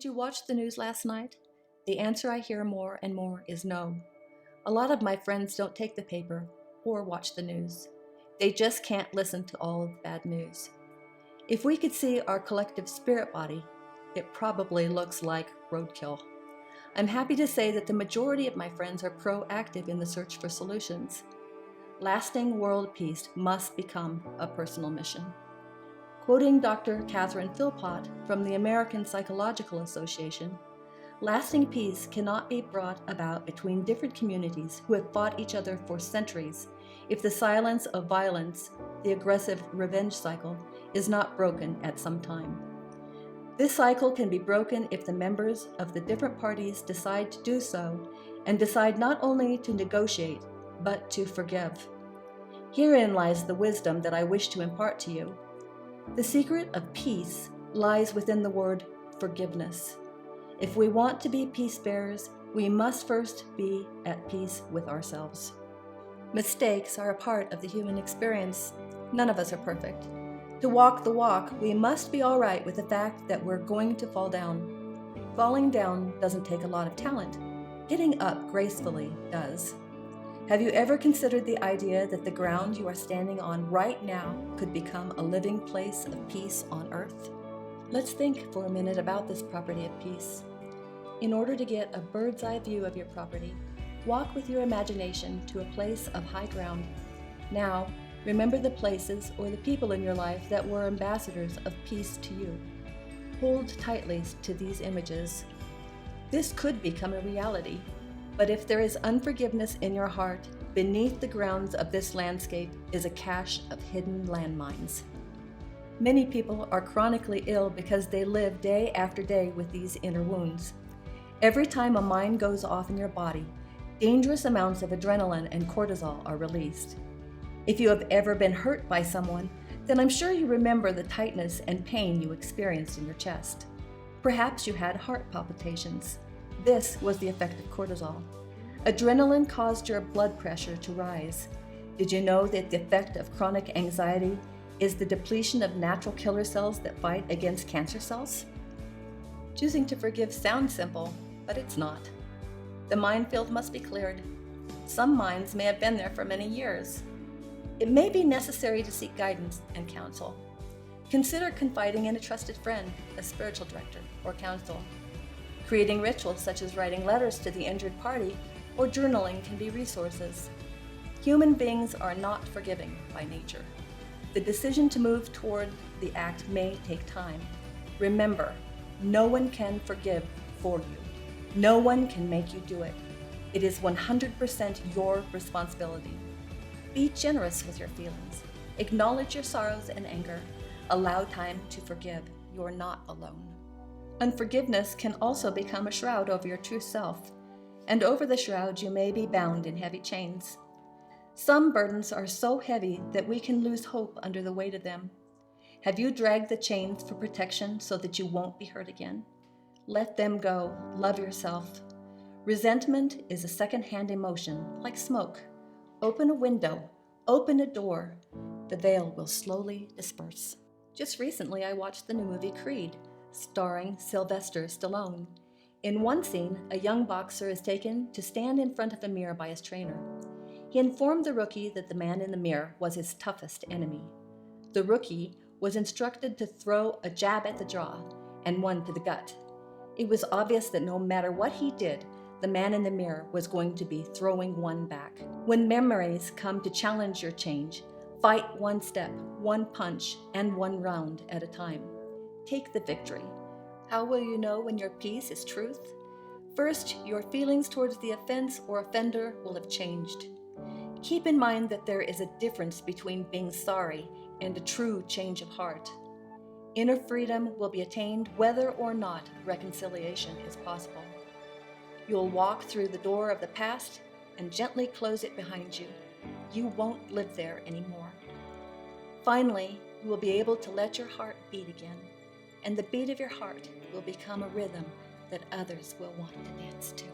Did you watch the news last night? The answer I hear more and more is no. A lot of my friends don't take the paper or watch the news. They just can't listen to all of the bad news. If we could see our collective spirit body, it probably looks like roadkill. I'm happy to say that the majority of my friends are proactive in the search for solutions. Lasting world peace must become a personal mission. Quoting Dr. Catherine Philpott from the American Psychological Association, lasting peace cannot be brought about between different communities who have fought each other for centuries if the silence of violence, the aggressive revenge cycle, is not broken at some time. This cycle can be broken if the members of the different parties decide to do so and decide not only to negotiate, but to forgive. Herein lies the wisdom that I wish to impart to you. The secret of peace lies within the word forgiveness. If we want to be peace bearers, we must first be at peace with ourselves. Mistakes are a part of the human experience. None of us are perfect. To walk the walk, we must be all right with the fact that we're going to fall down. Falling down doesn't take a lot of talent. Getting up gracefully does. Have you ever considered the idea that the ground you are standing on right now could become a living place of peace on earth? Let's think for a minute about this property of peace. In order to get a bird's eye view of your property, walk with your imagination to a place of high ground. Now, remember the places or the people in your life that were ambassadors of peace to you. Hold tightly to these images. This could become a reality, but if there is unforgiveness in your heart, beneath the grounds of this landscape is a cache of hidden landmines. Many people are chronically ill because they live day after day with these inner wounds. Every time a mine goes off in your body, dangerous amounts of adrenaline and cortisol are released. If you have ever been hurt by someone, then I'm sure you remember the tightness and pain you experienced in your chest. Perhaps you had heart palpitations. This was the effect of cortisol. Adrenaline caused your blood pressure to rise. Did you know that the effect of chronic anxiety is the depletion of natural killer cells that fight against cancer cells? Choosing to forgive sounds simple, but it's not. The minefield must be cleared. Some mines may have been there for many years. It may be necessary to seek guidance and counsel. Consider confiding in a trusted friend, a spiritual director, or counsel. Creating rituals such as writing letters to the injured party or journaling can be resources. Human beings are not forgiving by nature. The decision to move toward the act may take time. Remember, no one can forgive for you. No one can make you do it. It is 100% your responsibility. Be generous with your feelings. Acknowledge your sorrows and anger. Allow time to forgive. You're not alone. Unforgiveness can also become a shroud over your true self, and over the shroud you may be bound in heavy chains. Some burdens are so heavy that we can lose hope under the weight of them. Have you dragged the chains for protection so that you won't be hurt again? Let them go. Love yourself. Resentment is a second-hand emotion, like smoke. Open a window. Open a door. The veil will slowly disperse. Just recently, I watched the new movie Creed, starring Sylvester Stallone. In one scene, a young boxer is taken to stand in front of a mirror by his trainer. He informed the rookie that the man in the mirror was his toughest enemy. The rookie was instructed to throw a jab at the jaw and one to the gut. It was obvious that no matter what he did, the man in the mirror was going to be throwing one back. When memories come to challenge your change, fight one step, one punch, and one round at a time. Take the victory. How will you know when your peace is truth? First, your feelings towards the offense or offender will have changed. Keep in mind that there is a difference between being sorry and a true change of heart. Inner freedom will be attained whether or not reconciliation is possible. You'll walk through the door of the past and gently close it behind you. You won't live there anymore. Finally, you will be able to let your heart beat again, and the beat of your heart will become a rhythm that others will want to dance to.